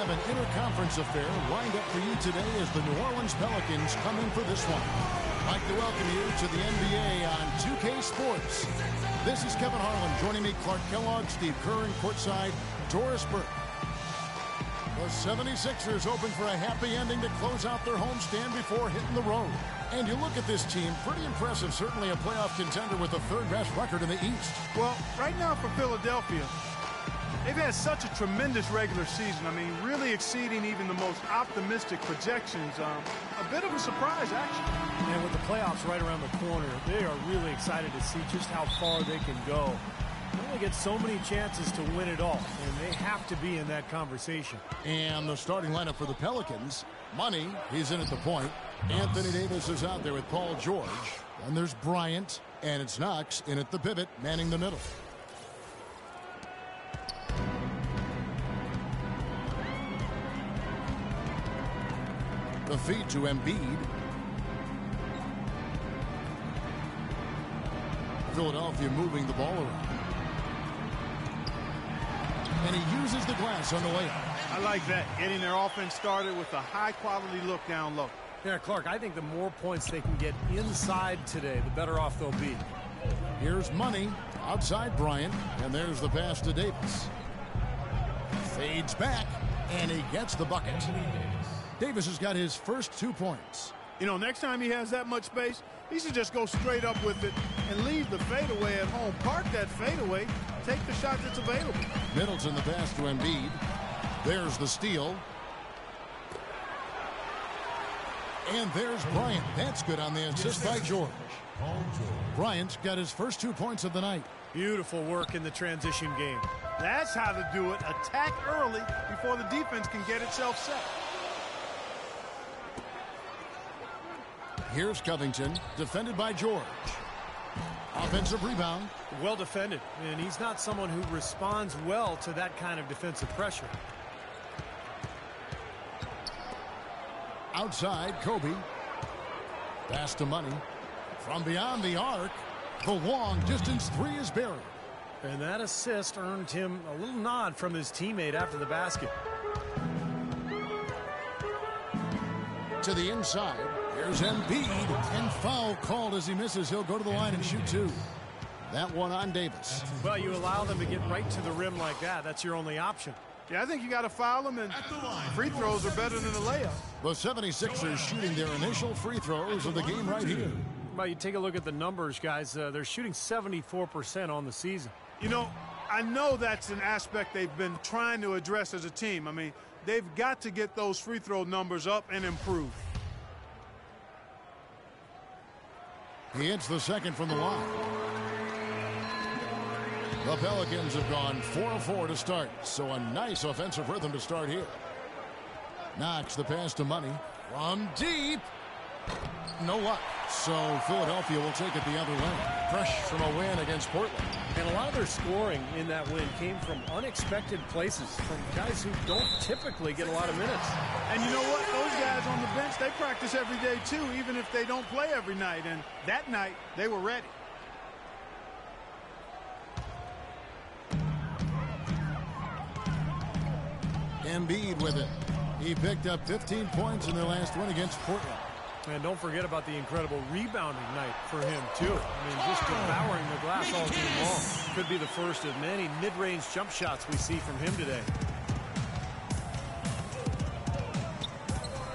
have an interconference affair lined up for you today as the New Orleans Pelicans come in for this one. I'd like to welcome you to the NBA on 2K Sports. This is Kevin Harlan. Joining me, Clark Kellogg, Steve Kerr, and courtside, Doris Burke. The 76ers open for a happy ending to close out their homestand before hitting the road. And you look at this team, pretty impressive. Certainly a playoff contender with the third-best record in the East. Well, right now for Philadelphia, they've had such a tremendous regular season. I mean, really exceeding even the most optimistic projections. A bit of a surprise, actually. And with the playoffs right around the corner, they are really excited to see just how far they can go. They only get so many chances to win it all, and they have to be in that conversation. And the starting lineup for the Pelicans, Money, he's in at the point. Anthony Davis is out there with Paul George. And there's Bryant, and it's Knox in at the pivot, manning the middle. The feed to Embiid. Philadelphia moving the ball around. And he uses the glass on the layup. I like that, getting their offense started with a high-quality look down low. Yeah, Clark, I think the more points they can get inside today, the better off they'll be. Here's Money, outside Bryant, and there's the pass to Davis. Fades back, and he gets the bucket. Davis has got his first 2 points. You know, next time he has that much space, he should just go straight up with it and leave the fadeaway at home. Park that fadeaway, take the shot that's available. Middleton the pass to Embiid. There's the steal. And there's Bryant. That's good on the assist by George. Bryant's got his first 2 points of the night. Beautiful work in the transition game. That's how to do it. Attack early before the defense can get itself set. Here's Covington, defended by George. Offensive rebound. Well defended, and he's not someone who responds well to that kind of defensive pressure. Outside, Kobe. Pass to Money. From beyond the arc, the long distance three is buried. And that assist earned him a little nod from his teammate after the basket. To the inside, here's Embiid, and foul called as he misses. He'll go to the line and shoot two. That one on Davis. Well, you allow them to get right to the rim like that. That's your only option. Yeah, I think you got to foul them, and free throws are better than a layup. The 76ers shooting their initial free throws of the game right here. Well, you take a look at the numbers, guys. They're shooting 74% on the season. You know, I know that's an aspect they've been trying to address as a team. I mean, they've got to get those free throw numbers up and improve. He hits the second from the line. The Pelicans have gone 4-4 to start, so a nice offensive rhythm to start here. Knox the pass to Money from deep. No luck. So Philadelphia will take it the other way. Fresh from a win against Portland. And a lot of their scoring in that win came from unexpected places, from guys who don't typically get a lot of minutes. And you know what? Those guys on the bench, they practice every day too, even if they don't play every night. And that night, they were ready. Embiid with it. He picked up 15 points in their last win against Portland. And don't forget about the incredible rebounding night for him, too. I mean, just devouring the glass all game long. Could be the first of many mid-range jump shots we see from him today.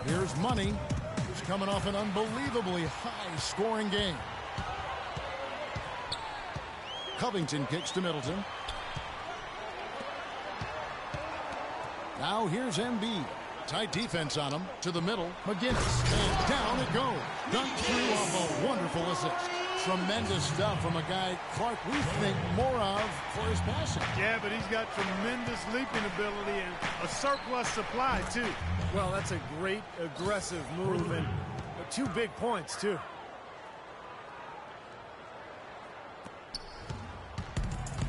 Here's Money, who's coming off an unbelievably high-scoring game. Covington kicks to Middleton. Now here's Embiid. Tight defense on him. To the middle. McGinnis. And down it goes. Dunked through off a wonderful assist. Tremendous stuff from a guy, Clark, we think more of for his passing. Yeah, but he's got tremendous leaping ability and a surplus supply, too. Well, that's a great aggressive move, and 2 big points, too.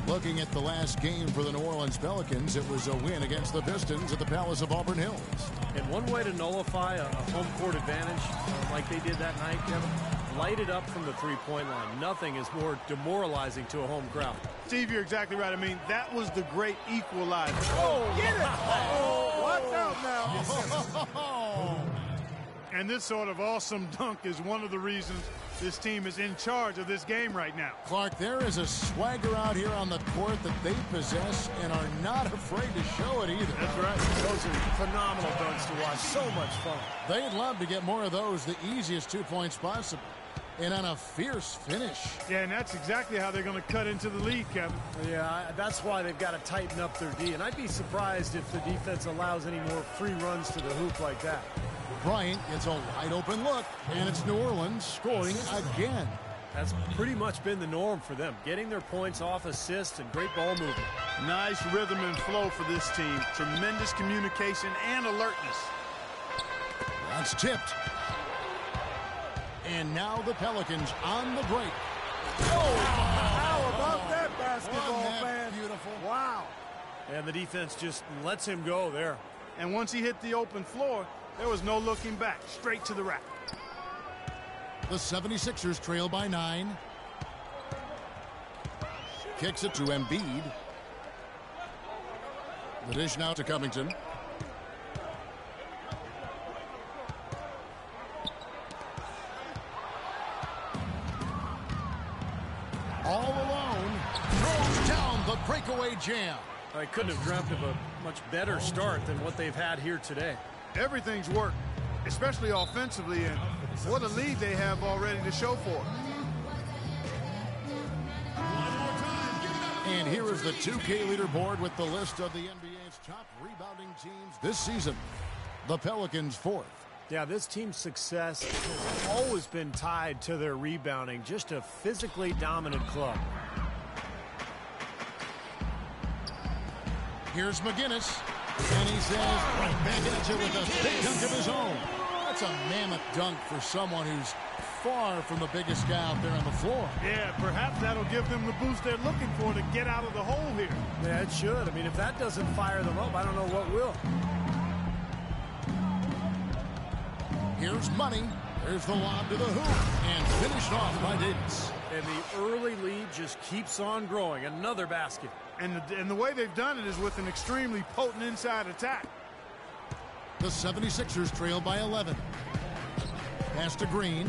Looking at the last game for the New Orleans Pelicans, it was a win against the Pistons at the Palace of Auburn Hills. And one way to nullify a home court advantage, like they did that night, Kevin, light it up from the three-point line. Nothing is more demoralizing to a home crowd. Steve, you're exactly right. I mean, that was the great equalizer. Oh, get it! Oh, watch out now. And this sort of awesome dunk is one of the reasons this team is in charge of this game right now. Clark, there is a swagger out here on the court that they possess and are not afraid to show it either. That's right. Those are phenomenal dunks to watch. So much fun. They'd love to get more of those, the easiest 2 points possible. And on a fierce finish. Yeah, and that's exactly how they're going to cut into the lead, Kevin. Yeah, that's why they've got to tighten up their D. And I'd be surprised if the defense allows any more free runs to the hoop like that. Bryant gets a wide open look, and it's New Orleans scoring again. That's pretty much been the norm for them, getting their points off assists and great ball movement. Nice rhythm and flow for this team. Tremendous communication and alertness. That's tipped. And now the Pelicans on the break. Oh, how about that basketball, Wasn't that man? beautiful? Wow. And the defense just lets him go there. And once he hit the open floor, there was no looking back. Straight to the rack. The 76ers trail by 9. Kicks it to Embiid. The dish now to Covington. All alone, throws down the breakaway jam. I couldn't have dreamt of a much better start than what they've had here today. Everything's worked, especially offensively, and what a lead they have already to show for it. And here is the 2K leaderboard with the list of the NBA's top rebounding teams this season. The Pelicans 4th. Yeah, this team's success has always been tied to their rebounding. Just a physically dominant club. Here's McGinnis. And he says, right back at you with a big dunk of his own. That's a mammoth dunk for someone who's far from the biggest guy out there on the floor. Yeah, perhaps that'll give them the boost they're looking for to get out of the hole here. Yeah, it should. I mean, if that doesn't fire them up, I don't know what will. Here's Money. There's the lob to the hoop. And finished off by Davis. And the early lead just keeps on growing. Another basket. And the way they've done it is with an extremely potent inside attack. The 76ers trail by 11. Pass to Green.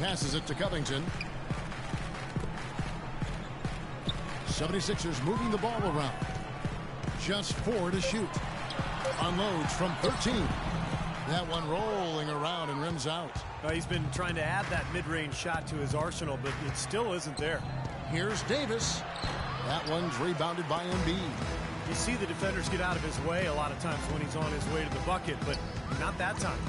Passes it to Covington. 76ers moving the ball around. Just 4 to shoot. Unloads from 13. That one rolling around and rims out. He's been trying to add that mid-range shot to his arsenal, but it still isn't there. Here's Davis. That one's rebounded by Embiid. You see the defenders get out of his way a lot of times when he's on his way to the bucket, but not that time.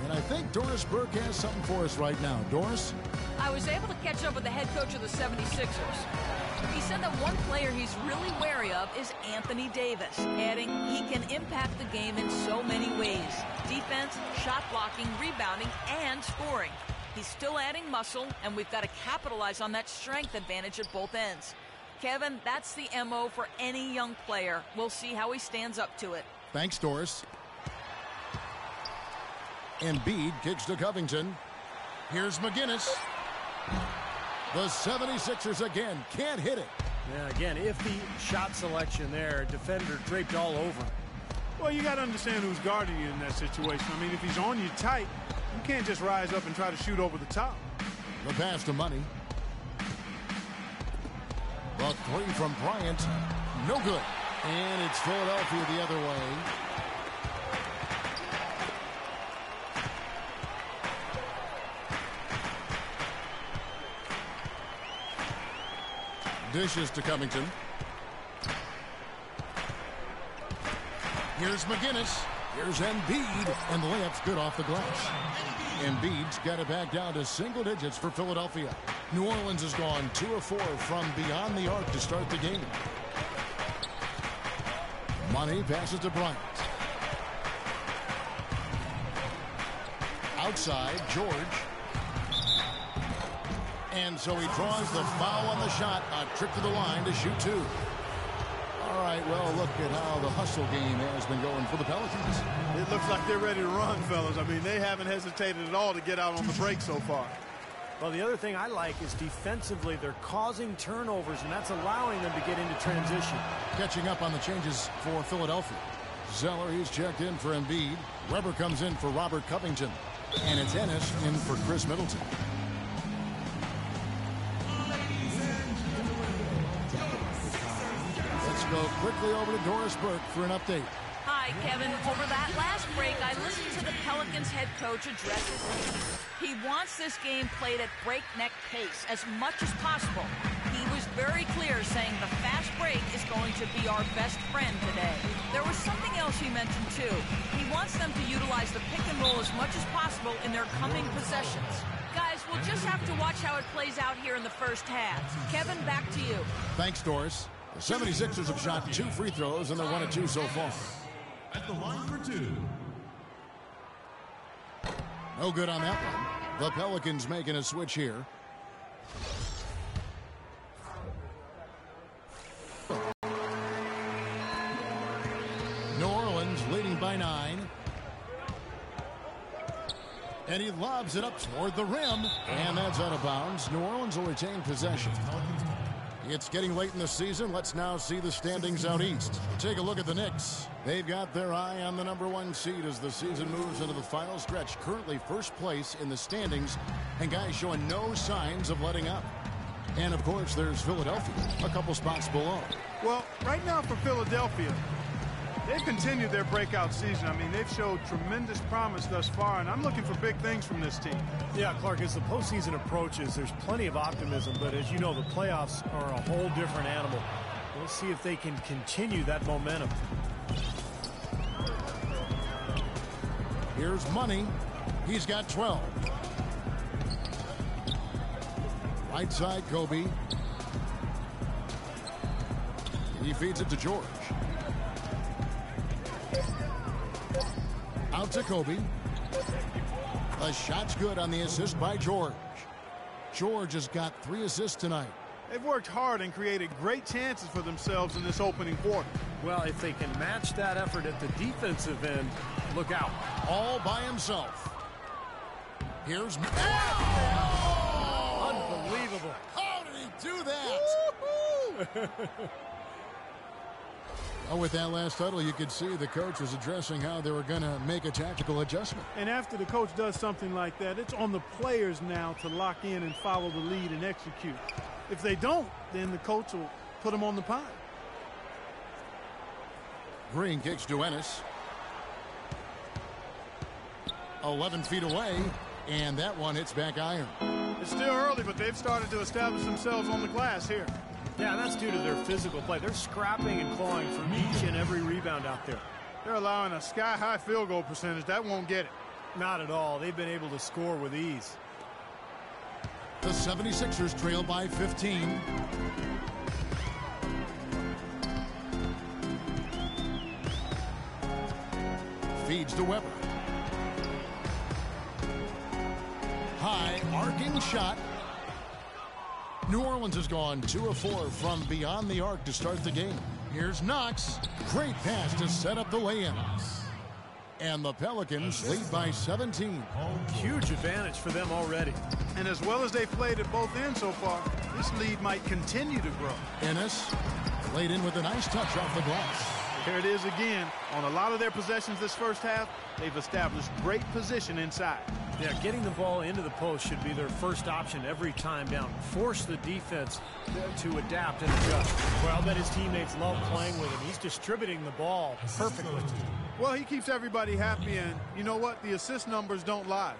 And I think Doris Burke has something for us right now. Doris? I was able to catch up with the head coach of the 76ers. He said that one player he's really wary of is Anthony Davis, adding he can impact the game in so many ways. Defense, shot blocking, rebounding, and scoring. He's still adding muscle, and we've got to capitalize on that strength advantage at both ends. Kevin, that's the MO for any young player. We'll see how he stands up to it. Thanks, Doris. Embiid kicks to Covington. Here's McGinnis. The 76ers again can't hit it. Yeah, again, iffy shot selection there. Defender draped all over him. Well, you got to understand who's guarding you in that situation. I mean, if he's on you tight, you can't just rise up and try to shoot over the top. The pass to Money. The three from Bryant. No good. And it's Philadelphia the other way. Dishes to Covington. Here's McGinnis. Here's Embiid. And the layup's good off the glass. Embiid's got it back down to single digits for Philadelphia. New Orleans has gone 2 of 4 from beyond the arc to start the game. Money passes to Bryant. Outside, George. And so he draws the foul on the shot. A trip to the line to shoot 2. All right, well, look at how the hustle game has been going for the Pelicans. It looks like they're ready to run, fellas. I mean, they haven't hesitated at all to get out on the break so far. Well, the other thing I like is defensively, they're causing turnovers, and that's allowing them to get into transition. Catching up on the changes for Philadelphia. Zeller, he's checked in for Embiid. Weber comes in for Robert Covington. And it's Ennis in for Chris Middleton. Let's go quickly over to Doris Burke for an update. Hi, Kevin. Over that last break, I listened to the Pelicans head coach address his team. He wants this game played at breakneck pace as much as possible. He was very clear saying the fast break is going to be our best friend today. There was something else he mentioned, too. He wants them to utilize the pick and roll as much as possible in their coming possessions. Guys, we'll just have to watch how it plays out here in the first half. Kevin, back to you. Thanks, Doris. The 76ers have shot 2 free throws, and they're 1 of 2 so far. At the line for 2. No good on that one. The Pelicans making a switch here. New Orleans leading by 9. And he lobs it up toward the rim. And that's out of bounds. New Orleans will retain possession. It's getting late in the season. Let's now see the standings out east. Take a look at the Knicks. They've got their eye on the #1 seed as the season moves into the final stretch. Currently first place in the standings, and guys showing no signs of letting up. And, of course, there's Philadelphia, a couple spots below. Well, right now for Philadelphia, they've continued their breakout season. I mean, they've showed tremendous promise thus far, and I'm looking for big things from this team. Yeah, Clark, as the postseason approaches, there's plenty of optimism, but as you know, the playoffs are a whole different animal. We'll see if they can continue that momentum. Here's Money. He's got 12. Right side, Kobe. He feeds it to George. Out to Kobe. The shot's good on the assist by George. George has got 3 assists tonight. They've worked hard and created great chances for themselves in this opening quarter. Well, if they can match that effort at the defensive end, look out. All by himself. Here's... Unbelievable. How did he do that? Well, with that last huddle, you could see the coach was addressing how they were going to make a tactical adjustment. And after the coach does something like that, it's on the players now to lock in and follow the lead and execute. If they don't, then the coach will put them on the pine. Green kicks to Ennis. 11 feet away, and that one hits back iron. It's still early, but they've started to establish themselves on the glass here. Yeah, that's due to their physical play. They're scrapping and clawing for each and every rebound out there. They're allowing a sky-high field goal percentage. That won't get it. Not at all. They've been able to score with ease. The 76ers trail by 15. Feeds to Weber. High arcing shot. New Orleans has gone 2 of 4 from beyond the arc to start the game. Here's Knox. Great pass to set up the lay-in. And the Pelicans lead by 17. Huge advantage for them already. And as well as they've played at both ends so far, this lead might continue to grow. Ennis laid in with a nice touch off the glass. Here it is again. On a lot of their possessions this first half, they've established great position inside. Yeah, getting the ball into the post should be their first option every time down. Force the defense to adapt and adjust. Well, I bet his teammates love playing with him. He's distributing the ball perfectly. Well, he keeps everybody happy, and you know what? The assist numbers don't lie.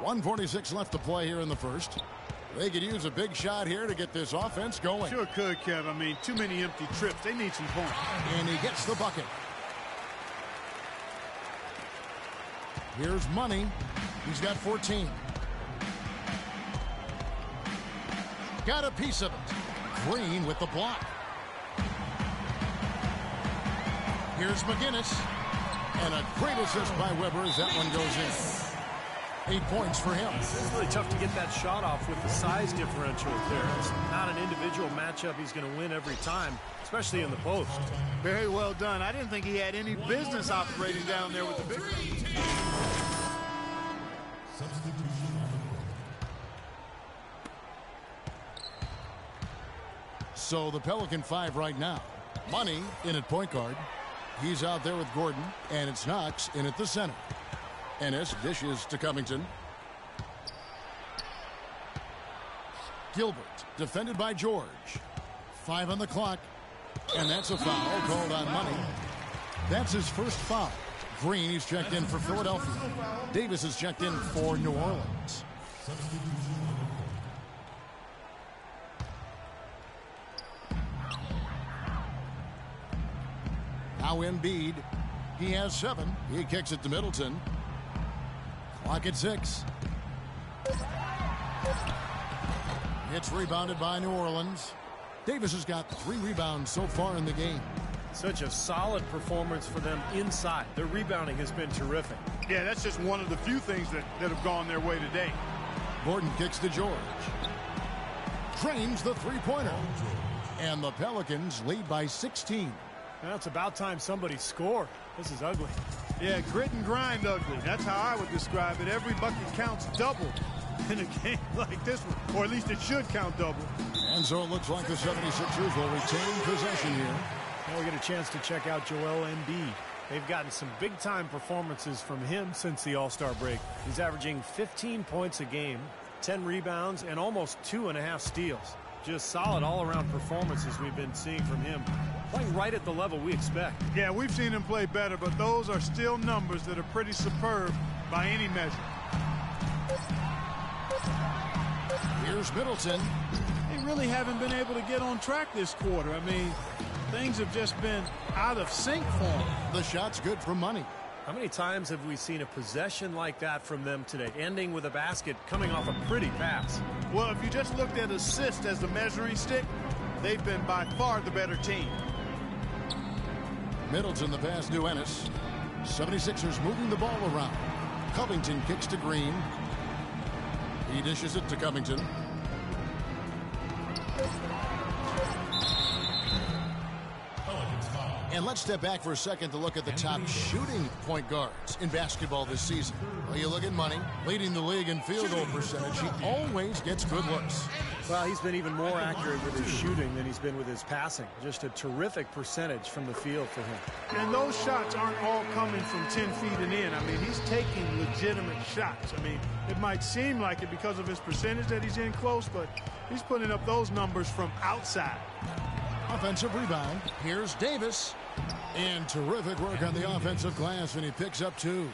.146 left to play here in the first. They could use a big shot here to get this offense going. Sure could, Kev. I mean, too many empty trips. They need some points. And he gets the bucket. Here's Money. He's got 14. got a piece of it. Green with the block. Here's McGinnis. And a great assist by Weber as that one goes in. 8 points for him. It's really tough to get that shot off with the size differential there. It's not an individual matchup he's going to win every time, especially in the post. Very well done. I didn't think he had any business operating down there with the big one. So the Pelican 5 right now. Money in at point guard. He's out there with Gordon, and it's Knox in at the center. Ennis dishes to Covington. Gilbert, defended by George. 5 on the clock, and that's a foul called on Money. That's his first foul. Green, he's checked in for Philadelphia. Davis is checked in for New Orleans. Now Embiid. He has 7. He kicks it to Middleton. Clock at 6. It's rebounded by New Orleans. Davis has got 3 rebounds so far in the game. Such a solid performance for them inside. Their rebounding has been terrific. Yeah, that's just one of the few things that have gone their way today. Gordon kicks to George. Drains the three-pointer. And the Pelicans lead by 16. Now it's about time somebody scored. This is ugly. Yeah, grit and grind ugly. That's how I would describe it. Every bucket counts double in a game like this one. Or at least it should count double. And so it looks like the 76ers will retain possession here. Now we get a chance to check out Joel Embiid. They've gotten some big-time performances from him since the All-Star break. He's averaging 15 points a game, 10 rebounds, and almost 2.5 steals. Just solid all-around performances we've been seeing from him. Playing right at the level we expect. Yeah, we've seen him play better, but those are still numbers that are pretty superb by any measure. Here's Middleton. They really haven't been able to get on track this quarter. I mean, things have just been out of sync for them. The shot's good for Money. How many times have we seen a possession like that from them today, ending with a basket coming off a pretty pass? Well, if you just looked at assists as the measuring stick, they've been by far the better team. Middleton the pass to Ennis. 76ers moving the ball around. Covington kicks to Green. He dishes it to Covington. And let's step back for a second to look at the top shooting point guards in basketball this season. Well, you look at Money, leading the league in field goal percentage. He always gets good looks. Well, he's been even more accurate with his shooting than he's been with his passing. Just a terrific percentage from the field for him. And those shots aren't all coming from 10 feet and in. I mean, he's taking legitimate shots. I mean, it might seem like it because of his percentage that he's in close, but he's putting up those numbers from outside. Offensive rebound. Here's Davis. And terrific work on the offensive glass, and he picks up 2.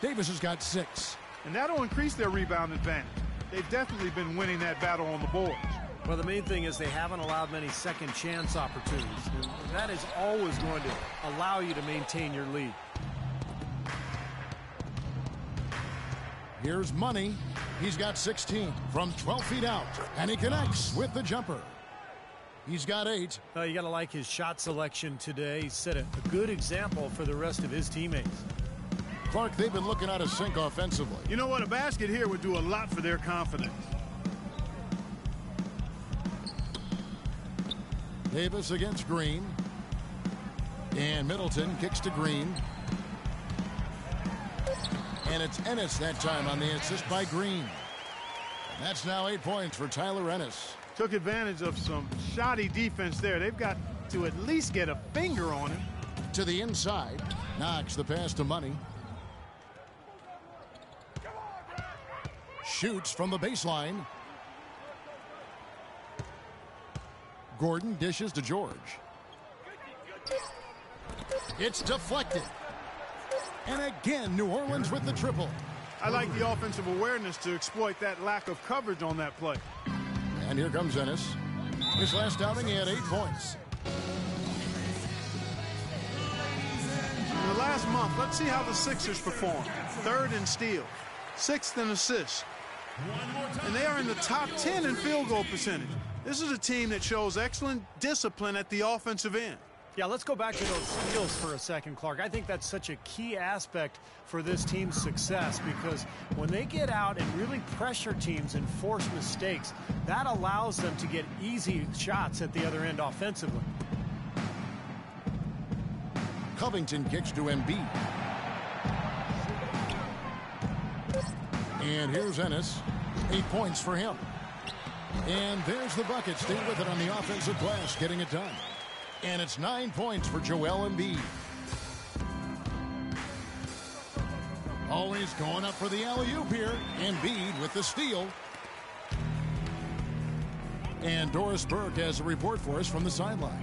Davis has got 6. And that'll increase their rebound advantage. They've definitely been winning that battle on the boards. Well, the main thing is they haven't allowed many second chance opportunities. And that is always going to allow you to maintain your lead. Here's Money. He's got 16 from 12 feet out, and he connects with the jumper. He's got 8. You got to like his shot selection today. He set a good example for the rest of his teammates. Clark, they've been looking out of sync offensively. You know what? A basket here would do a lot for their confidence. Davis against Green. And Middleton kicks to Green. And it's Ennis that time on the assist by Green. And that's now 8 points for Tyler Ennis. Took advantage of some shoddy defense there. They've got to at least get a finger on him. To the inside. Knocks the pass to Money. Shoots from the baseline. Gordon dishes to George. It's deflected. And again, New Orleans with the triple. I like the offensive awareness to exploit that lack of coverage on that play. And here comes Ennis. His last outing, he had 8 points. In the last month, let's see how the Sixers perform. 3rd in steals, 6th in assists, And they are in the top 10 in field goal percentage. This is a team that shows excellent discipline at the offensive end. Yeah, let's go back to those steals for a second, Clark. I think that's such a key aspect for this team's success because when they get out and really pressure teams and force mistakes, that allows them to get easy shots at the other end offensively. Covington kicks to Embiid. And here's Ennis. 8 points for him. And there's the bucket. Stay with it on the offensive glass, getting it done. And it's 9 points for Joel Embiid. Always going up for the alley-oop here. Embiid with the steal. And Doris Burke has a report for us from the sideline.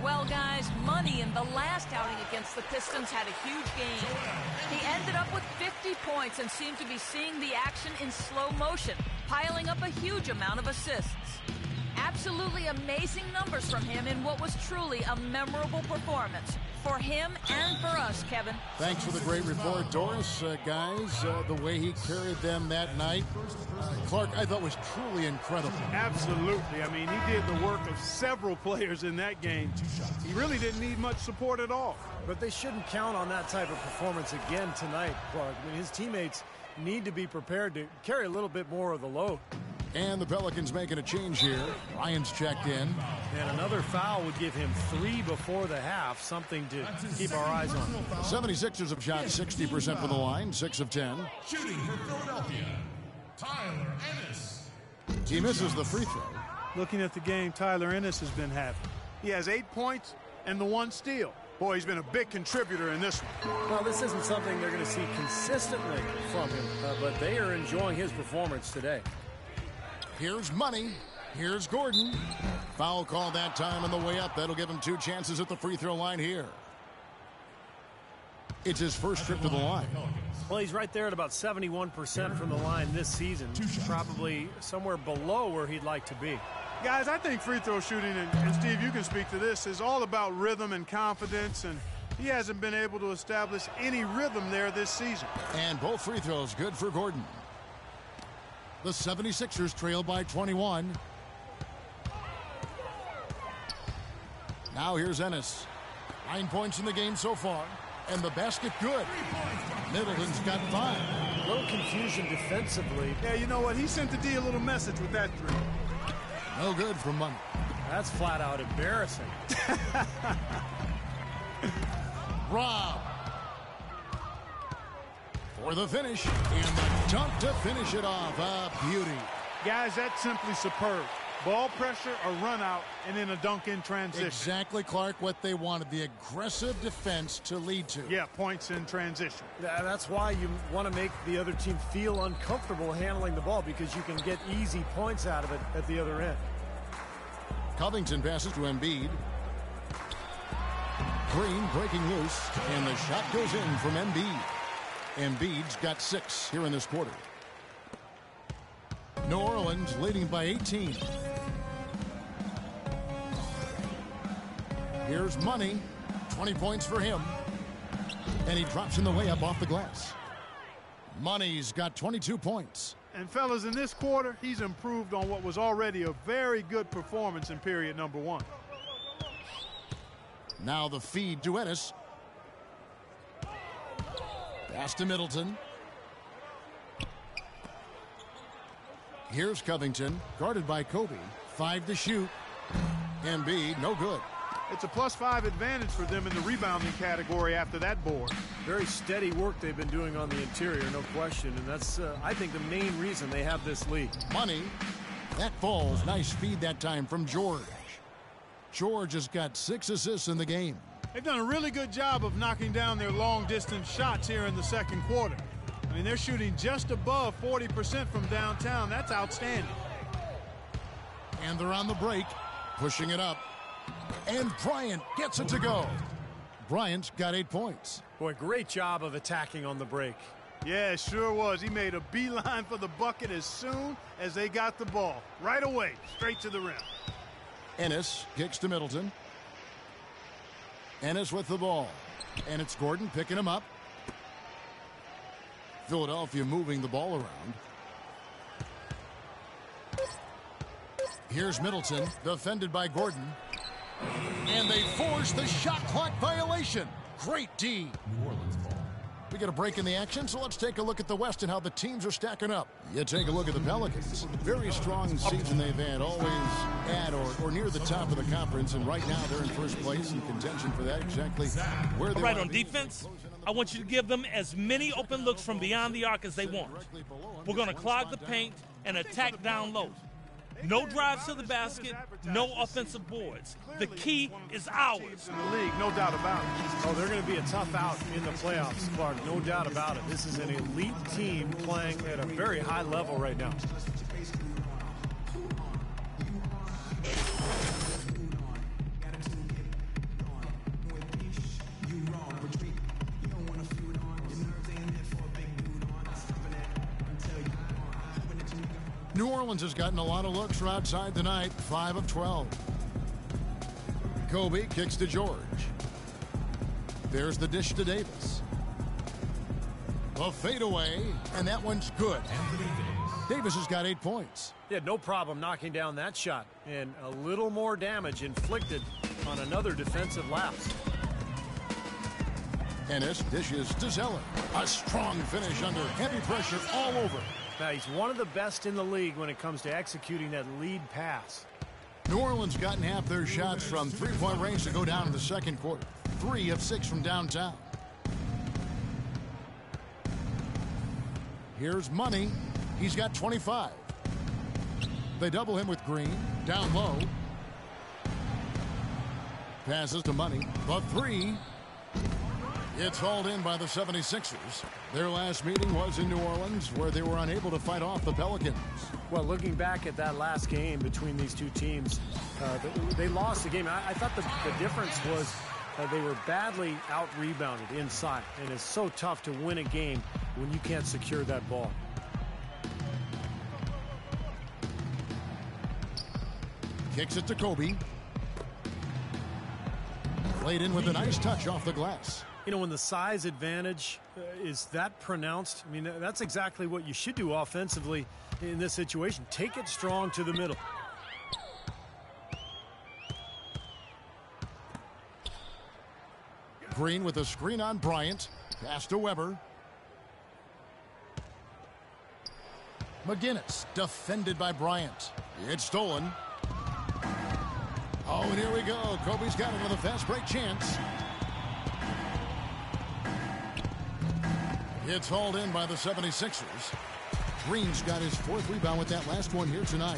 Well, guys, Money in the last outing against the Pistons had a huge game. He ended up with 50 points and seemed to be seeing the action in slow motion, piling up a huge amount of assists. Absolutely amazing numbers from him in what was truly a memorable performance. For him and for us, Kevin. Thanks for the great report, Doris. Guys, the way he carried them that night, Clark, I thought was truly incredible. Absolutely. I mean, he did the work of several players in that game. He really didn't need much support at all. But they shouldn't count on that type of performance again tonight, Clark. I mean, his teammates need to be prepared to carry a little bit more of the load. And the Pelicans making a change here. Ryan's checked in. And another foul would give him 3 before the half, something to keep our eyes on. 76ers have shot 60% from the line, 6 of 10. Shooting for Philadelphia, Tyler Ennis. He misses the free throw. Looking at the game Tyler Ennis has been having. He has 8 points and the 1 steal. Boy, he's been a big contributor in this one. Well, this isn't something they're going to see consistently from him, but they are enjoying his performance today. Here's Money. Here's Gordon. Foul call that time on the way up. That'll give him 2 chances at the free throw line here. It's his first trip to the line. Well, he's right there at about 71% from the line this season. Probably somewhere below where he'd like to be. Guys, I think free throw shooting, and Steve, you can speak to this, is all about rhythm and confidence, and he hasn't been able to establish any rhythm there this season. And both free throws good for Gordon. The 76ers trail by 21. Now here's Ennis. 9 points in the game so far. And the basket good. Middleton's got 5. A little confusion defensively. Yeah, you know what? He sent the D a little message with that 3. No good for Money. That's flat out embarrassing. Rob. For the finish. And the dunk to finish it off. A beauty. Guys, that's simply superb. Ball pressure, a run out, and then a dunk in transition. Exactly, Clark, what they wanted. The aggressive defense to lead to. Yeah, points in transition. That's why you want to make the other team feel uncomfortable handling the ball, because you can get easy points out of it at the other end. Covington passes to Embiid. Green breaking loose, and the shot goes in from Embiid. Embiid's got 6 here in this quarter. New Orleans leading by 18. Here's Money. 20 points for him. And he drops in the layup off the glass. Money's got 22 points. And fellas, in this quarter, he's improved on what was already a very good performance in period number 1. Now the feed to Ennis. Pass to Middleton. Here's Covington, guarded by Kobe. 5 to shoot. Embiid, no good. It's a +5 advantage for them in the rebounding category after that board. Very steady work they've been doing on the interior, no question. And that's, I think, the main reason they have this lead. Money. That falls. Nice feed that time from George. George has got 6 assists in the game. They've done a really good job of knocking down their long-distance shots here in the second quarter. I mean, they're shooting just above 40% from downtown. That's outstanding. And they're on the break, pushing it up. And Bryant gets it to go. Bryant's got 8 points. Boy, great job of attacking on the break. Yeah, it sure was. He made a beeline for the bucket as soon as they got the ball. Right away, straight to the rim. Ennis kicks to Middleton. Ennis with the ball. And it's Gordon picking him up. Philadelphia moving the ball around. Here's Middleton, defended by Gordon. And they force the shot clock violation. Great D. New Orleans ball. We get a break in the action, so let's take a look at the West and how the teams are stacking up. You take a look at the Pelicans. Very strong season they've had, always at or near the top of the conference, and right now they're in first place in contention for that, exactly where they All right, want on to be. defense, I want you to give them as many open looks from beyond the arc as they want. We're going to clog the paint and attack down low. No drives to the basket, no offensive boards. The key is ours. In the league, no doubt about it. Oh, they're going to be a tough out in the playoffs, Clark. No doubt about it. This is an elite team playing at a very high level right now. New Orleans has gotten a lot of looks from outside tonight, 5 of 12. Kobe kicks to George. There's the dish to Davis. A fadeaway, and that one's good. Davis has got 8 points. He had no problem knocking down that shot, and a little more damage inflicted on another defensive lapse. Ennis dishes to Zeller. A strong finish under heavy pressure all over. Now, he's one of the best in the league when it comes to executing that lead pass. New Orleans gotten half their shots from three-point range to go down in the second quarter. 3 of 6 from downtown. Here's Money. He's got 25. They double him with Green. Down low. Passes to Money. The 3. It's hauled in by the 76ers. Their last meeting was in New Orleans, where they were unable to fight off the Pelicans. Well, looking back at that last game between these two teams, they lost the game. I thought the difference was they were badly out-rebounded inside, and it's so tough to win a game when you can't secure that ball. Kicks it to Kobe. Played in with a nice touch off the glass. You know, when the size advantage is that pronounced, I mean, that's exactly what you should do offensively in this situation. Take it strong to the middle. Green with a screen on Bryant. Pass to Weber. McGinnis, defended by Bryant. It's stolen. Oh, and here we go. Kobe's got it with a fast break chance. It's hauled in by the 76ers. Green's got his 4th rebound with that last one here tonight.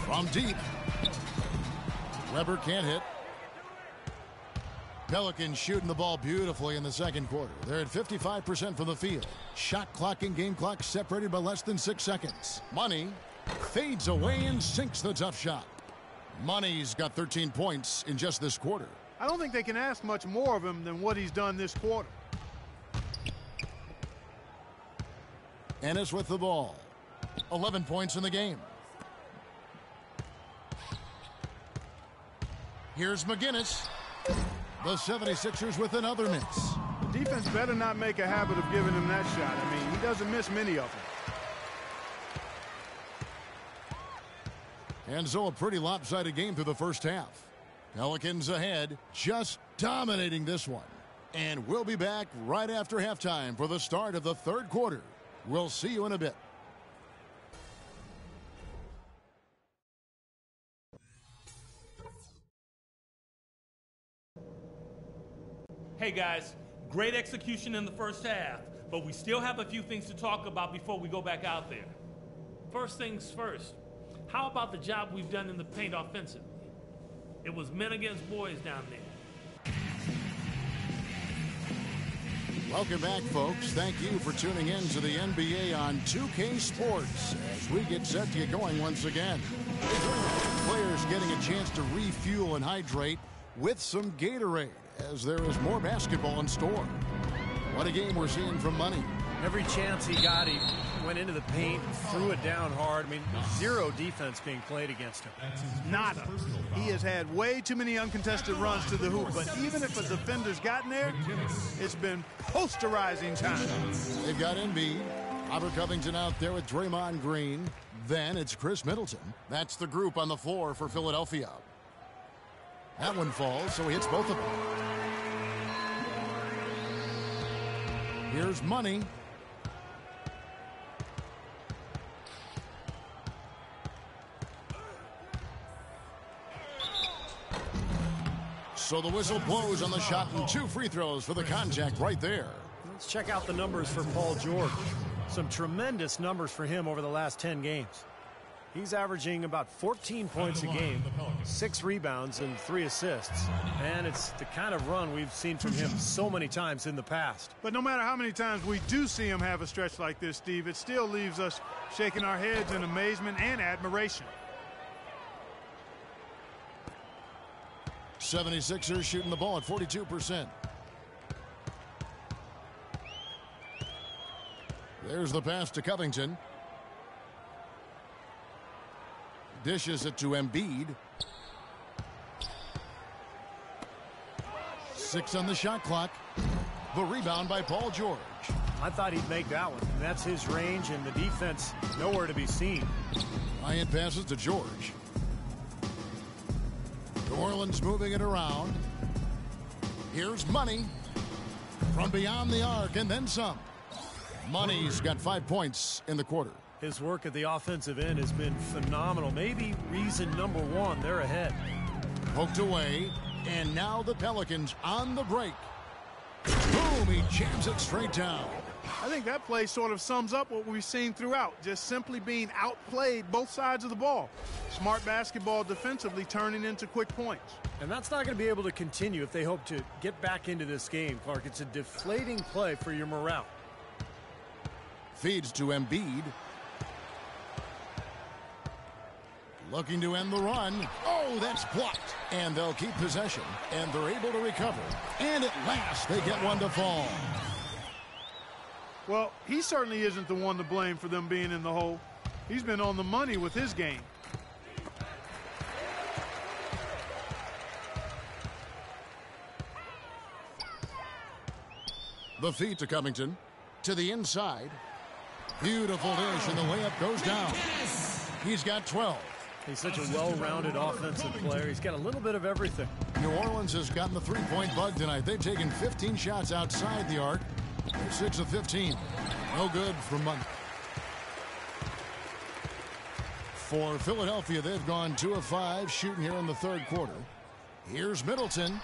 From deep. Weber can't hit. Pelicans shooting the ball beautifully in the second quarter. They're at 55% from the field. Shot clock and game clock separated by less than 6 seconds. Money fades away and sinks the tough shot. Money's got 13 points in just this quarter. I don't think they can ask much more of him than what he's done this quarter. Ennis with the ball. 11 points in the game. Here's McGinnis. The 76ers with another miss. The defense better not make a habit of giving him that shot. I mean, he doesn't miss many of them. And so a pretty lopsided game through the first half. Pelicans ahead, just dominating this one. And we'll be back right after halftime for the start of the third quarter. We'll see you in a bit. Hey guys, great execution in the first half, but we still have a few things to talk about before we go back out there. First things first, how about the job we've done in the paint offensively? It was men against boys down there. Welcome back, folks. Thank you for tuning in to the NBA on 2K Sports as we get set to get going once again. Players getting a chance to refuel and hydrate with some Gatorade as there is more basketball in store. What a game we're seeing from Money. Every chance he got, he went into the paint, threw it down hard. I mean, zero defense being played against him. Nada. He has had way too many uncontested runs to the hoop, but even if a defender's gotten there, it's been posterizing time. They've got Embiid. Robert Covington out there with Draymond Green. Then it's Chris Middleton. That's the group on the floor for Philadelphia. That one falls, so he hits both of them. Here's Money. So the whistle blows on the shot and 2 free throws for the contact right there. Let's check out the numbers for Paul George. Some tremendous numbers for him over the last 10 games. He's averaging about 14 points a game, 6 rebounds and 3 assists. And it's the kind of run we've seen from him so many times in the past. But no matter how many times we do see him have a stretch like this, Steve, it still leaves us shaking our heads in amazement and admiration. 76ers shooting the ball at 42%. There's the pass to Covington. Dishes it to Embiid. 6 on the shot clock. The rebound by Paul George. I thought he'd make that one. That's his range, and the defense nowhere to be seen. Bryant passes to George. New Orleans moving it around. Here's Money from beyond the arc and then some. Money's got 5 points in the quarter. His work at the offensive end has been phenomenal. Maybe reason number 1, they're ahead. Poked away, and now the Pelicans on the break. Boom, he jams it straight down. I think that play sort of sums up what we've seen throughout, just simply being outplayed both sides of the ball. Smart basketball defensively turning into quick points. And that's not going to be able to continue if they hope to get back into this game, Clark. It's a deflating play for your morale. Feeds to Embiid. Looking to end the run. Oh, that's blocked. And they'll keep possession. And they're able to recover. And at last, they get one to fall. Well, he certainly isn't the one to blame for them being in the hole. He's been on the money with his game. The feed to Covington. To the inside. Beautiful dish, and the layup goes down. He's got 12. He's such a well-rounded offensive player. He's got a little bit of everything. New Orleans has gotten the three-point bug tonight. They've taken 15 shots outside the arc. They're 6 of 15. No good for Money. For Philadelphia, they've gone 2 of 5 shooting here in the third quarter. Here's Middleton.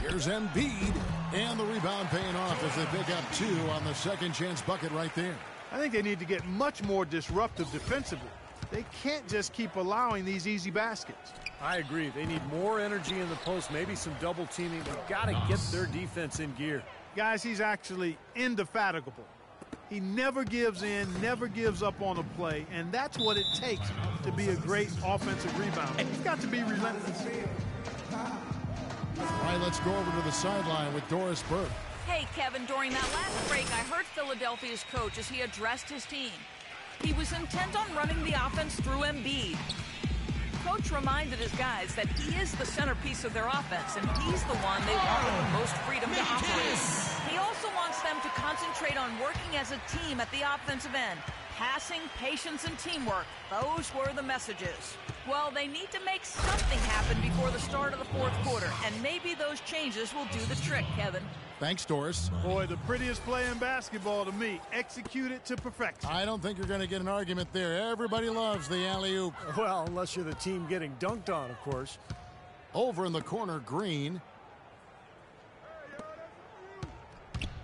Here's Embiid. And the rebound paying off as they pick up 2 on the second chance bucket right there. I think they need to get much more disruptive defensively. They can't just keep allowing these easy baskets. I agree. They need more energy in the post, maybe some double teaming. They've got to get their defense in gear. Guys, he's actually indefatigable. He never gives in, never gives up on a play, and that's what it takes to be a great offensive rebounder. He's got to be relentless. All right, let's go over to the sideline with Doris Burke. Hey, Kevin, during that last break, I heard Philadelphia's coach as he addressed his team. He was intent on running the offense through Embiid. Coach reminded his guys that he is the centerpiece of their offense, and he's the one they want with the most freedom to operate. He also wants them to concentrate on working as a team at the offensive end. Passing, patience, and teamwork. Those were the messages. Well, they need to make something happen before the start of the fourth quarter, and maybe those changes will do the trick, Kevin. Thanks, Doris. Boy, the prettiest play in basketball to me. Execute it to perfection. I don't think you're going to get an argument there. Everybody loves the alley-oop. Well, unless you're the team getting dunked on, of course. Over in the corner, Green.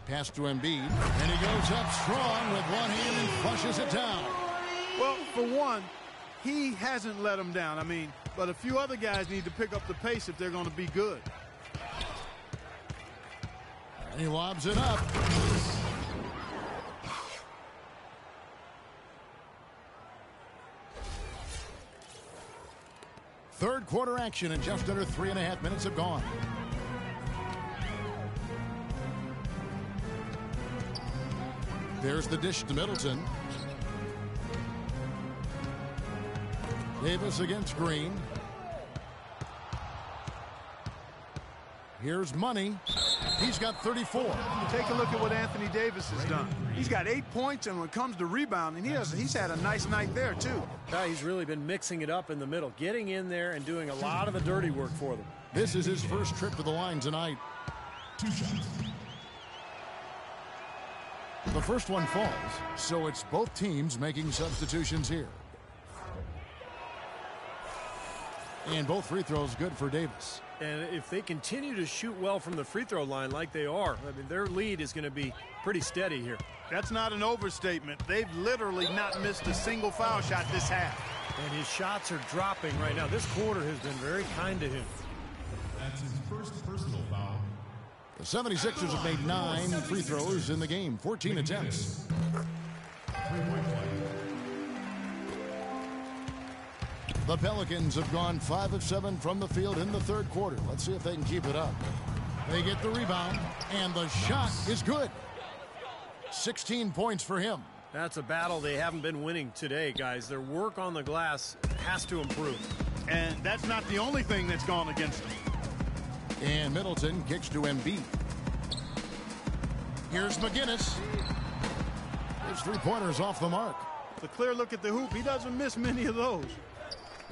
Pass to Embiid. And he goes up strong with one hand and flushes it down. Well, for one, he hasn't let them down. I mean, but a few other guys need to pick up the pace if they're going to be good. And he lobs it up. Third quarter action, and just under 3.5 minutes have gone. There's the dish to Middleton. Davis against Green. Here's Money. He's got 34. Take a look at what Anthony Davis has done. He's got 8 points, and when it comes to rebounding, he's had a nice night there, too. Yeah, he's really been mixing it up in the middle, getting in there and doing a lot of the dirty work for them. This is his first trip to the line tonight. 2 shots. The first one falls, so it's both teams making substitutions here. And both free throws good for Davis. And if they continue to shoot well from the free throw line like they are, I mean, their lead is going to be pretty steady here. That's not an overstatement. They've literally not missed a single foul shot this half. And his shots are dropping right now. This quarter has been very kind to him. That's his first personal foul. The 76ers have made 9 free throws in the game, 14 attempts. 3-point play. The Pelicans have gone 5 of 7 from the field in the third quarter. Let's see if they can keep it up. They get the rebound, and the shot is good. 16 points for him. That's a battle they haven't been winning today, guys. Their work on the glass has to improve. And that's not the only thing that's gone against them. And Middleton kicks to Embiid. Here's McGinnis. His three-pointers off the mark. It's a clear look at the hoop. He doesn't miss many of those.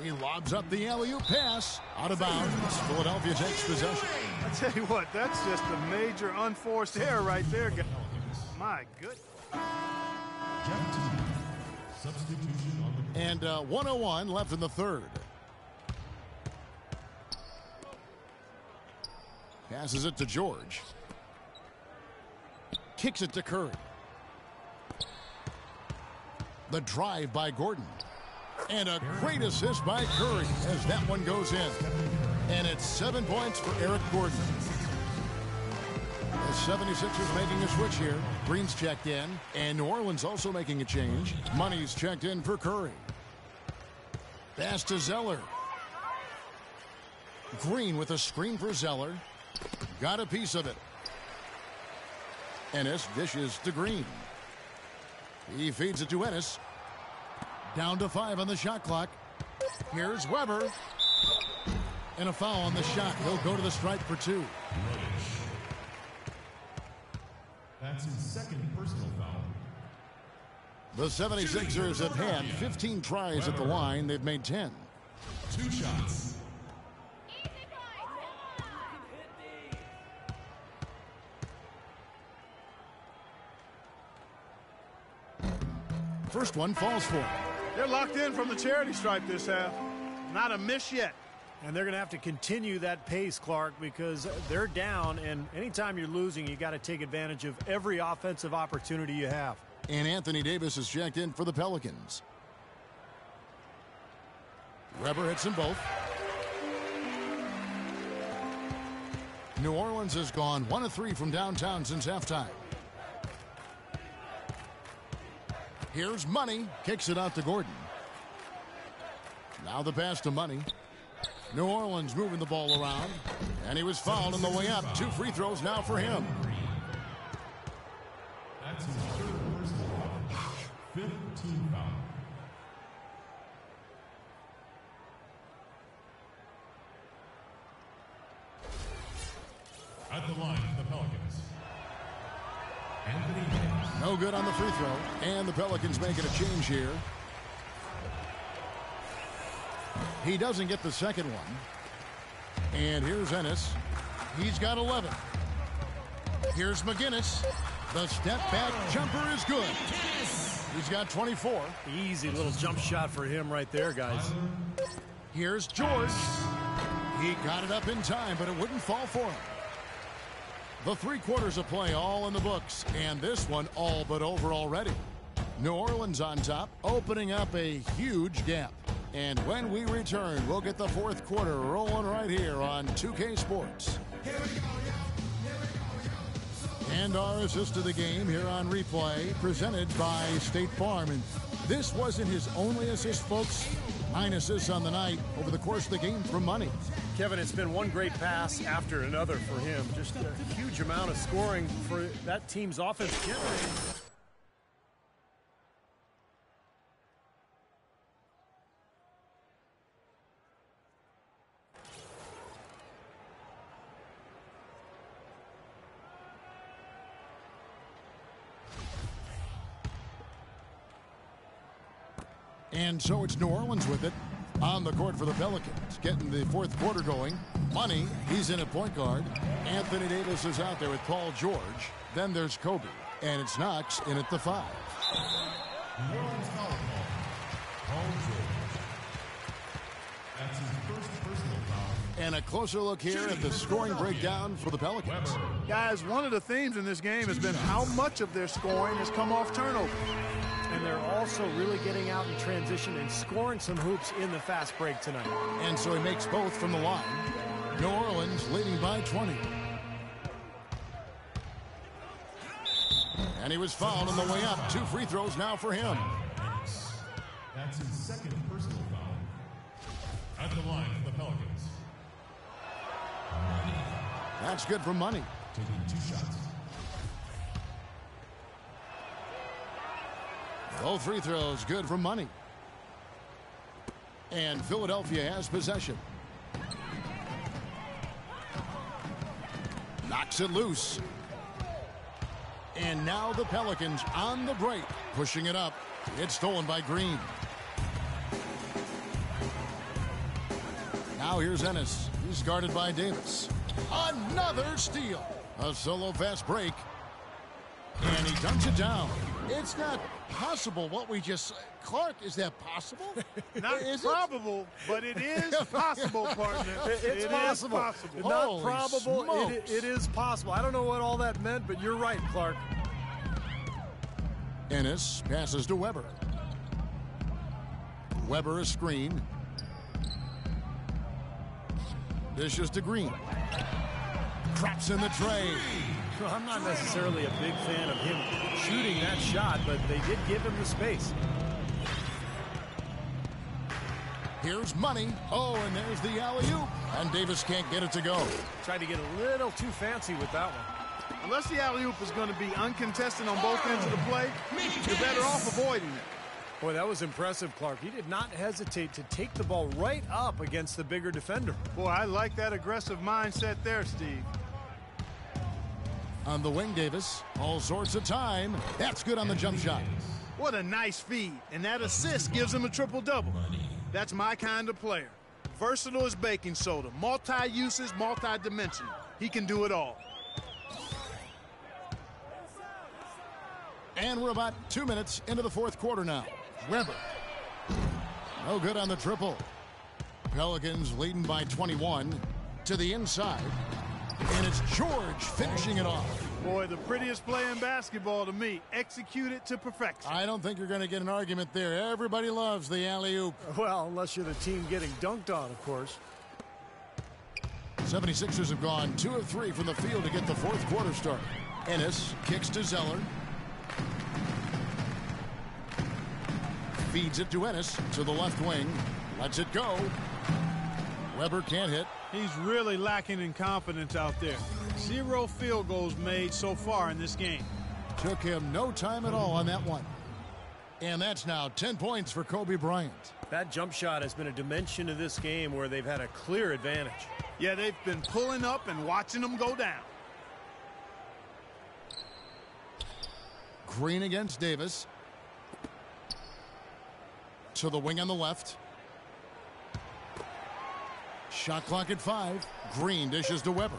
He lobs up the alley-oop pass. Out of bounds. Philadelphia takes possession. I tell you what, that's just a major unforced error right there. My goodness. Substitution on the And 1:01 left in the third. Passes it to George. Kicks it to Curry. The drive by Gordon. And a great assist by Curry as that one goes in. And it's 7 points for Eric Gordon. The 76ers making a switch here. Green's checked in. And New Orleans also making a change. Money's checked in for Curry. Pass to Zeller. Green with a screen for Zeller. Got a piece of it. Ennis dishes to Green. He feeds it to Ennis. Down to 5 on the shot clock. Here's Weber. And a foul on the shot. He'll go to the stripe for 2. That's his second personal foul. The 76ers have had 15 tries at the line. They've made 10. 2 shots. First one falls for him. They're locked in from the charity stripe this half. Not a miss yet. And they're going to have to continue that pace, Clark, because they're down, and anytime you're losing, you got to take advantage of every offensive opportunity you have. And Anthony Davis is checked in for the Pelicans. Weber hits them both. New Orleans has gone 1 of 3 from downtown since halftime. Here's Money. Kicks it out to Gordon. Now the pass to Money. New Orleans moving the ball around. And he was fouled on the way up. 2 free throws now for him. That's his third personal foul. 5th team foul. At the line for the Pelicans, Anthony Davis. No good on the free throw. And the Pelicans making a change here. He doesn't get the second one. And here's Ennis. He's got 11. Here's McGinnis. The step back jumper is good. He's got 24. Easy little jump shot for him right there, guys. Here's George. He got it up in time, but it wouldn't fall for him. The 3 quarters of play all in the books, and this one all but over already. New Orleans on top, opening up a huge gap. And when we return, we'll get the 4th quarter rolling right here on 2K Sports. And our assist to the game here on replay, presented by State Farm. And this wasn't his only assist, folks. 9 assists on the night over the course of the game from Money. Kevin, it's been one great pass after another for him. Just a huge amount of scoring for that team's offense generating. And so it's New Orleans with it on the court for the Pelicans. Getting the fourth quarter going. Money, he's in at point guard. Anthony Davis is out there with Paul George. Then there's Kobe. And it's Knox in at the 5. New Orleans foul call. Paul George. That's his first personal foul. And a closer look here at the scoring breakdown for the Pelicans. Guys, one of the themes in this game has been how much of their scoring has come off turnover. And they're also really getting out in transition and scoring some hoops in the fast break tonight. And so he makes both from the line. New Orleans leading by 20. And he was fouled on the way up. 2 free throws now for him. That's his second personal foul. At the line for the Pelicans. That's good for Money. Taking 2 shots. Both free throws good for Money. And Philadelphia has possession. Knocks it loose. And now the Pelicans on the break, pushing it up. It's stolen by Green. Now here's Ennis. He's guarded by Davis. Another steal. A solo fast break. And he dunks it down. It's not possible what we just... Clark, is that possible? Not probable, but it is possible, partner. It's possible. Possible. Not Holy probable. smokes. It is possible. I don't know what all that meant, but you're right, Clark. Ennis passes to Weber. Weber a screen. Dishes to Green. Traps in the tray. Well, I'm not necessarily a big fan of him shooting that shot, but they did give him the space. Here's Money. Oh, and there's the alley-oop. And Davis can't get it to go. Tried to get a little too fancy with that one. Unless the alley-oop is going to be uncontested on both ends of the play, you're better off avoiding it. Boy, that was impressive, Clark. He did not hesitate to take the ball right up against the bigger defender. Boy, I like that aggressive mindset there, Steve. On the wing, Davis. All sorts of time. That's good on the jump shot. What a nice feed. And that assist gives him a triple-double. That's my kind of player. Versatile as baking soda. Multi-uses, multi-dimensional. He can do it all. And we're about 2 minutes into the fourth quarter now. Weber. No good on the triple. Pelicans leading by 21 to the inside. And it's George finishing it off. Boy, the prettiest play in basketball to me. Execute it to perfection. I don't think you're going to get an argument there. Everybody loves the alley-oop. Well, unless you're the team getting dunked on, of course. 76ers have gone 2 of 3 from the field to get the fourth quarter started. Ennis kicks to Zeller. Feeds it to Ennis to the left wing. Lets it go. Weber can't hit. He's really lacking in confidence out there. 0 field goals made so far in this game. Took him no time at all on that one. And that's now 10 points for Kobe Bryant. That jump shot has been a dimension of this game where they've had a clear advantage. Yeah, they've been pulling up and watching them go down. Green against Davis. To the wing on the left. Shot clock at 5. Green dishes to Weber.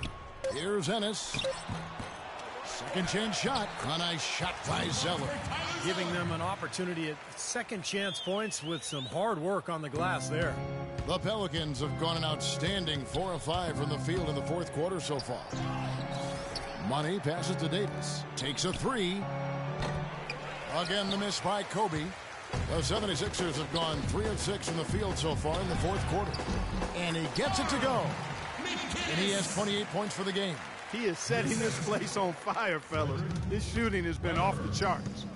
Here's Ennis. Second chance shot. A nice shot by Zeller. Giving them an opportunity at second chance points with some hard work on the glass there. The Pelicans have gone an outstanding 4 of 5 from the field in the fourth quarter so far. Money passes to Davis. Takes a 3. Again, the miss by Kobe. The 76ers have gone 3 of 6 from the field so far in the fourth quarter. And he gets it to go. And he has 28 points for the game. He is setting this place on fire, fellas. His shooting has been off the charts.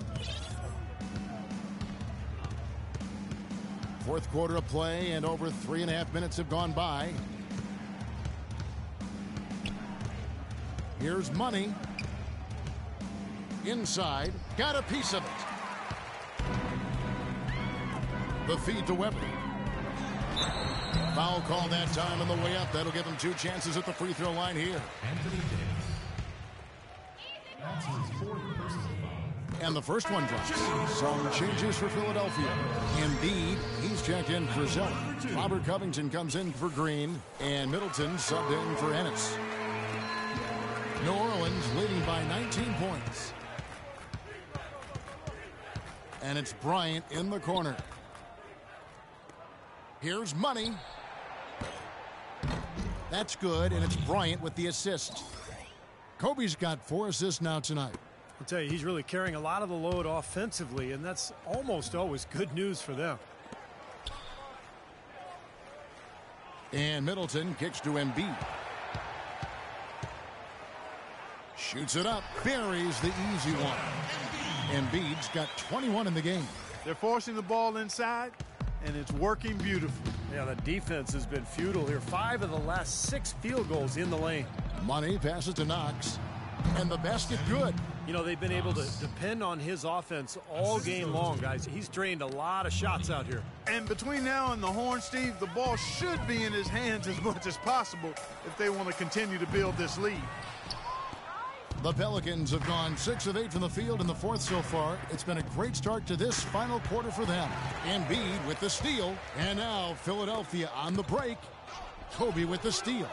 Fourth quarter of play, and over 3.5 minutes have gone by. Here's Money. Inside. Got a piece of it. The feed to Weber. Foul call that time on the way up. That'll give him 2 chances at the free throw line here. Anthony Davis. That's his 4th personal foul. And the first one drops. Some changes for Philadelphia. Embiid, he's checked in for Zeller. Robert Covington comes in for Green. And Middleton subbed in for Ennis. New Orleans leading by 19 points. And it's Bryant in the corner. Here's Money. That's good, and it's Bryant with the assist. Kobe's got 4 assists now tonight. I'll tell you, he's really carrying a lot of the load offensively, and that's almost always good news for them. And Middleton kicks to Embiid. Shoots it up, buries the easy one. Embiid's got 21 in the game. They're forcing the ball inside, and it's working beautifully. Yeah, the defense has been futile here. 5 of the last 6 field goals in the lane. Money passes to Knox, and the basket good. You know, they've been able to depend on his offense all game long, guys. He's drained a lot of shots out here. And between now and the horn, Steve, the ball should be in his hands as much as possible if they want to continue to build this lead. The Pelicans have gone 6 of 8 from the field in the fourth so far. It's been a great start to this final quarter for them. Embiid with the steal. And now Philadelphia on the break. Kobe with the steal.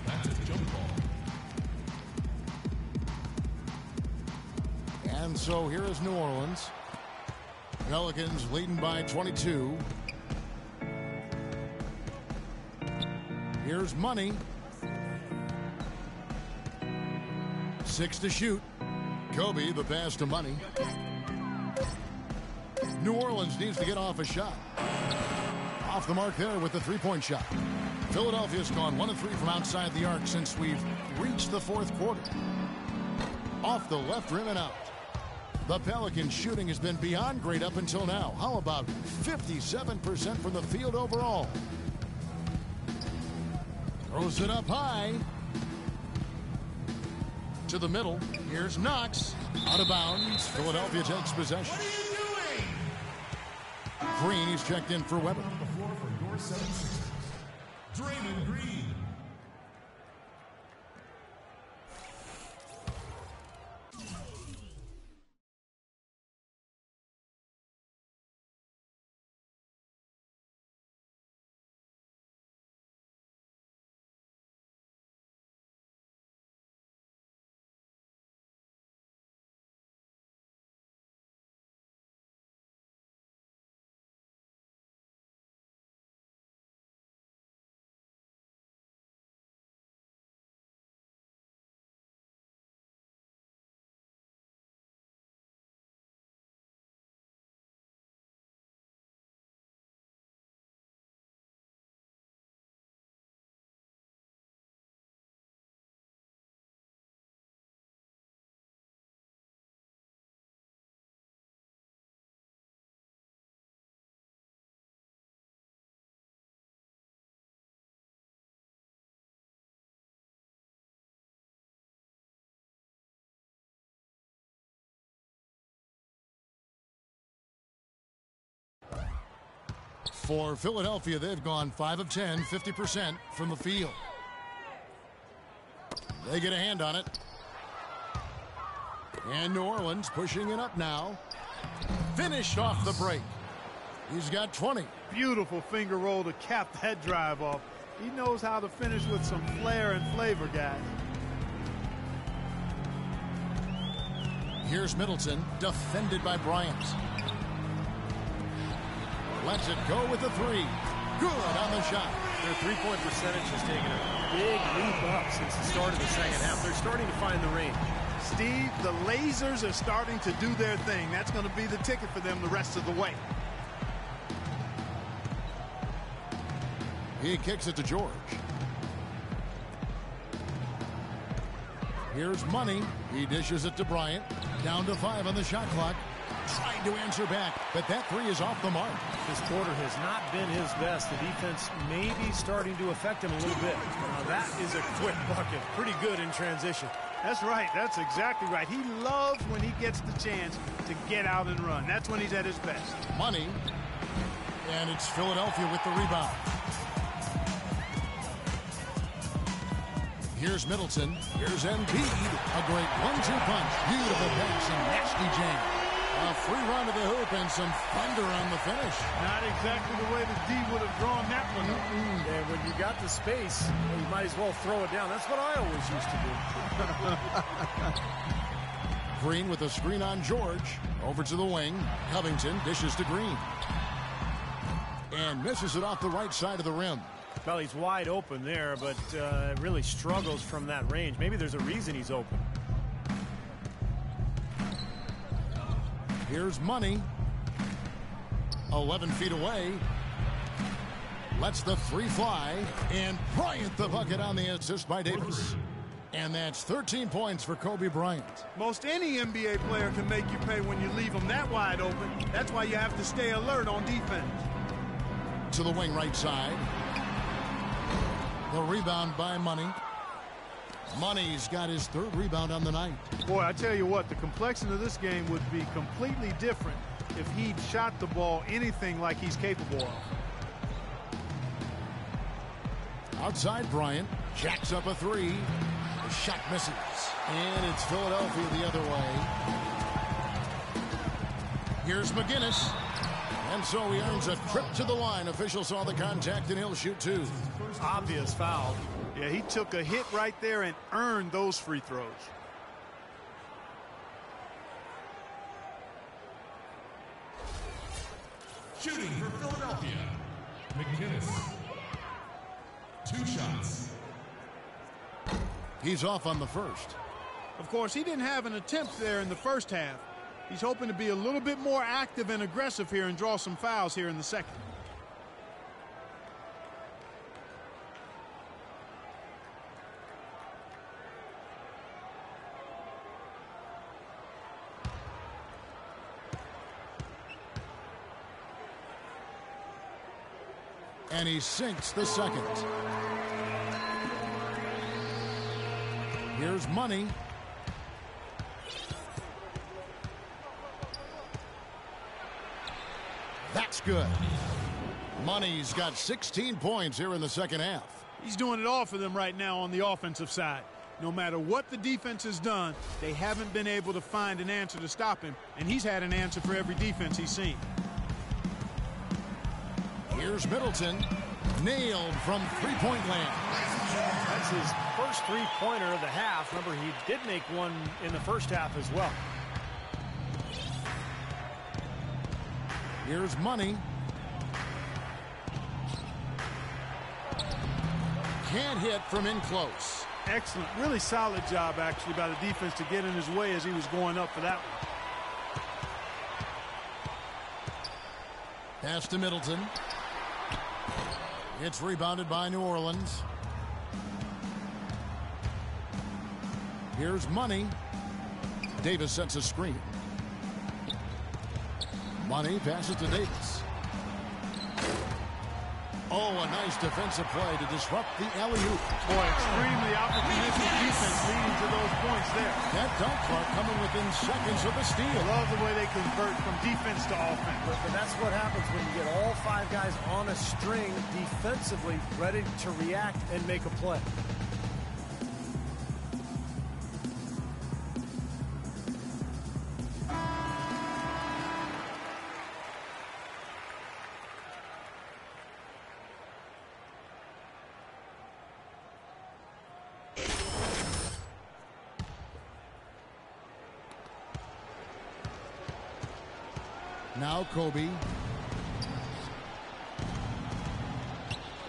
That's a jump ball. And so here is New Orleans. Pelicans leading by 22. Here's Money. 6 to shoot. Kobe, the pass to Money. New Orleans needs to get off a shot. Off the mark there with the three-point shot. Philadelphia's gone 1 of 3 from outside the arc since we've reached the fourth quarter. Off the left rim and out. The Pelicans shooting has been beyond great up until now. How about 57% from the field overall? Throws it up high. To the middle. Here's Knox. Out of bounds. Philadelphia takes possession. What are you doing? Green is checked in for Weber. On the floor for your 76ers. Draymond Green. For Philadelphia, they've gone 5 of 10, 50% from the field. They get a hand on it. And New Orleans pushing it up now. Finished off the break. He's got 20. Beautiful finger roll to cap that drive off. He knows how to finish with some flair and flavor, guys. Here's Middleton, defended by Bryant. Lets it go with the 3. Good on the shot. Their three-point percentage has taken a big leap up since the start of the second half. They're starting to find the range. Steve, the lasers are starting to do their thing. That's going to be the ticket for them the rest of the way. He kicks it to George. Here's Money. He dishes it to Bryant. Down to 5 on the shot clock. Tried to answer back, but that 3 is off the mark. This quarter has not been his best. The defense may be starting to affect him a little bit. Now that is a quick bucket. Pretty good in transition. That's right. That's exactly right. He loves when he gets the chance to get out and run. That's when he's at his best. Money. And it's Philadelphia with the rebound. Here's Middleton. Here's Embiid. A great 1-2 punch. Beautiful pass and nasty jam. A free run to the hoop and some thunder on the finish. Not exactly the way the D would have drawn that one up. And when you got the space, you might as well throw it down. That's what I always used to do. Green with a screen on George. Over to the wing. Covington dishes to Green. And misses it off the right side of the rim. Well, he's wide open there, but really struggles from that range. Maybe there's a reason he's open. Here's Money. 11 feet away. Lets the three fly. And Bryant the bucket on the assist by Davis. And that's 13 points for Kobe Bryant. Most any NBA player can make you pay when you leave them that wide open. That's why you have to stay alert on defense. To the wing right side. The rebound by Money. Money's got his third rebound on the night. Boy, I tell you what, the complexion of this game would be completely different if he'd shot the ball anything like he's capable of. Outside Bryant. Jacks up a three. The shot misses. And it's Philadelphia the other way. Here's McGinnis. And so he earns a trip to the line. Official saw the contact and he'll shoot two. Obvious foul. Yeah, he took a hit right there and earned those free throws. Shooting for Philadelphia, McGinnis. 2 shots. He's off on the first. Of course, he didn't have an attempt there in the first half. He's hoping to be a little bit more active and aggressive here and draw some fouls here in the second. And he sinks the second. Here's Money. That's good. Money's got 16 points here in the second half. He's doing it all for them right now on the offensive side. No matter what the defense has done, they haven't been able to find an answer to stop him, and he's had an answer for every defense he's seen. Here's Middleton. Nailed from three-point land. That's his first three-pointer of the half. Remember, he did make one in the first half as well. Here's Money. Can't hit from in close. Excellent. Really solid job, actually, by the defense to get in his way as he was going up for that one. Pass to Middleton. It's rebounded by New Orleans. Here's Money. Davis sets a screen. Money passes to Davis. Oh, a nice defensive play to disrupt the alley-oop. Boy, extremely opportunistic defense leading to those points there. That dunk, Clark, coming within seconds of the steal. Love the way they convert from defense to offense. But that's what happens when you get all 5 guys on a string defensively, ready to react and make a play. Now Kobe.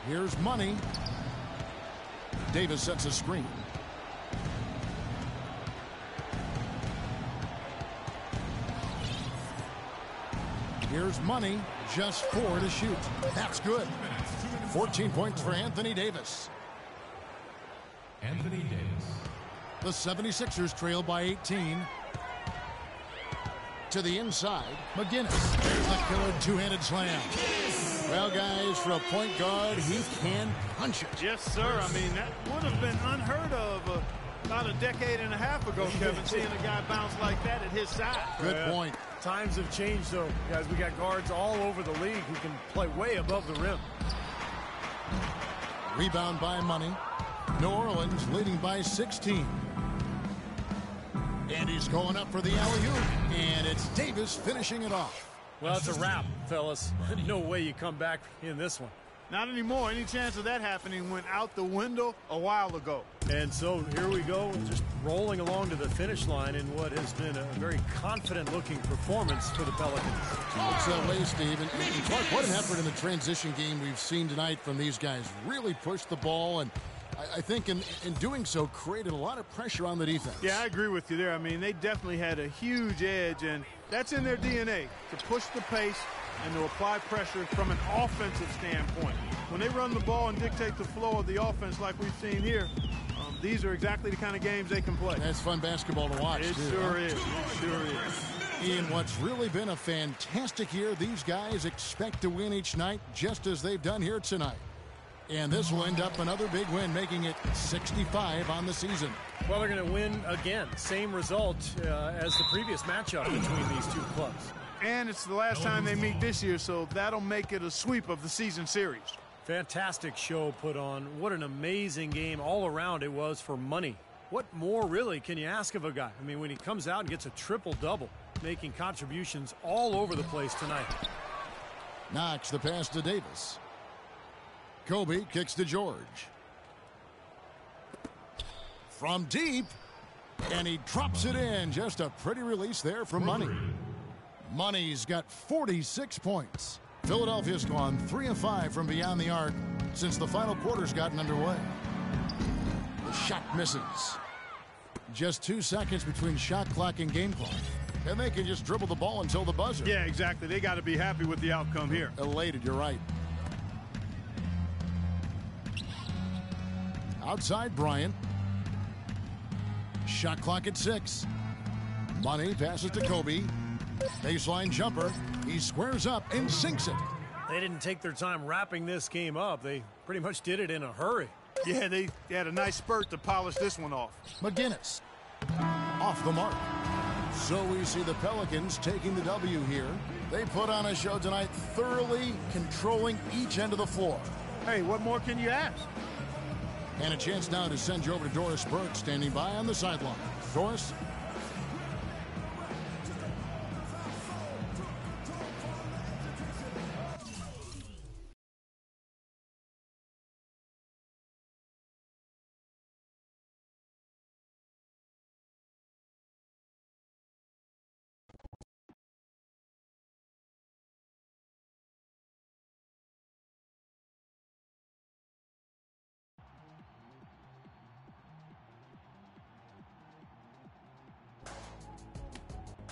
Here's Money. Davis sets a screen. Here's Money. Just 4 to shoot. That's good. 14 points for Anthony Davis. Anthony Davis. The 76ers trail by 18. To the inside, McGinnis. There's the killer two-handed slam. Well, guys, for a point guard, he can punch it. Yes, sir. I mean, that would have been unheard of about a decade and a half ago, Kevin, seeing a guy bounce like that at his side. Good point. Times have changed, though, guys. We got guards all over the league who can play way above the rim. Rebound by Money. New Orleans leading by 16. And he's going up for the alley-oop, and it's Davis finishing it off. Well, it's a wrap, fellas. No way you come back in this one. Not anymore. Any chance of that happening went out the window a while ago. And so here we go, just rolling along to the finish line in what has been a very confident-looking performance for the Pelicans. Looks that way, Steve. And Clark, what an effort in the transition game we've seen tonight from these guys. Really pushed the ball, and I think in doing so created a lot of pressure on the defense. Yeah, I agree with you there. I mean, they definitely had a huge edge, and that's in their DNA, to push the pace and to apply pressure from an offensive standpoint. When they run the ball and dictate the flow of the offense like we've seen here, these are exactly the kind of games they can play. That's fun basketball to watch, It too, sure is. It sure is. In what's really been a fantastic year, these guys expect to win each night just as they've done here tonight. And this will end up another big win, making it 65 on the season. Well, they're going to win again. Same result as the previous matchup between these two clubs. And it's the last time they meet this year, so that'll make it a sweep of the season series. Fantastic show put on. What an amazing game all around it was for money. What more really can you ask of a guy? I mean, when he comes out and gets a triple-double, making contributions all over the place tonight. Knox the pass to Davis. Kobe kicks to George. From deep, and he drops it in. Just a pretty release there from Money. Money's got 46 points. Philadelphia's gone 3 of 5 from beyond the arc since the final quarter's gotten underway. The shot misses. Just 2 seconds between shot clock and game clock. And they can just dribble the ball until the buzzer. Yeah, exactly. They got to be happy with the outcome here. Elated, you're right. Outside Bryant. Shot clock at 6. Money passes to Kobe. Baseline jumper. He squares up and sinks it. They didn't take their time wrapping this game up. They pretty much did it in a hurry. Yeah, they had a nice spurt to polish this one off. McGinnis off the mark. So we see the Pelicans taking the W here. They put on a show tonight, thoroughly controlling each end of the floor. Hey, what more can you ask? And a chance now to send you over to Doris Burke, standing by on the sideline. Doris?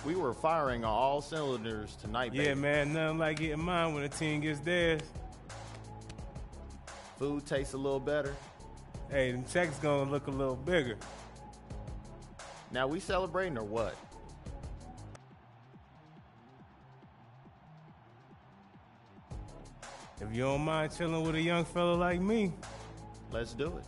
We were firing on all cylinders tonight, baby. Yeah, man, nothing like getting mine when a team gets theirs. Food tastes a little better. Hey, the check's gonna look a little bigger. Now, we celebrating or what? If you don't mind chilling with a young fella like me. Let's do it.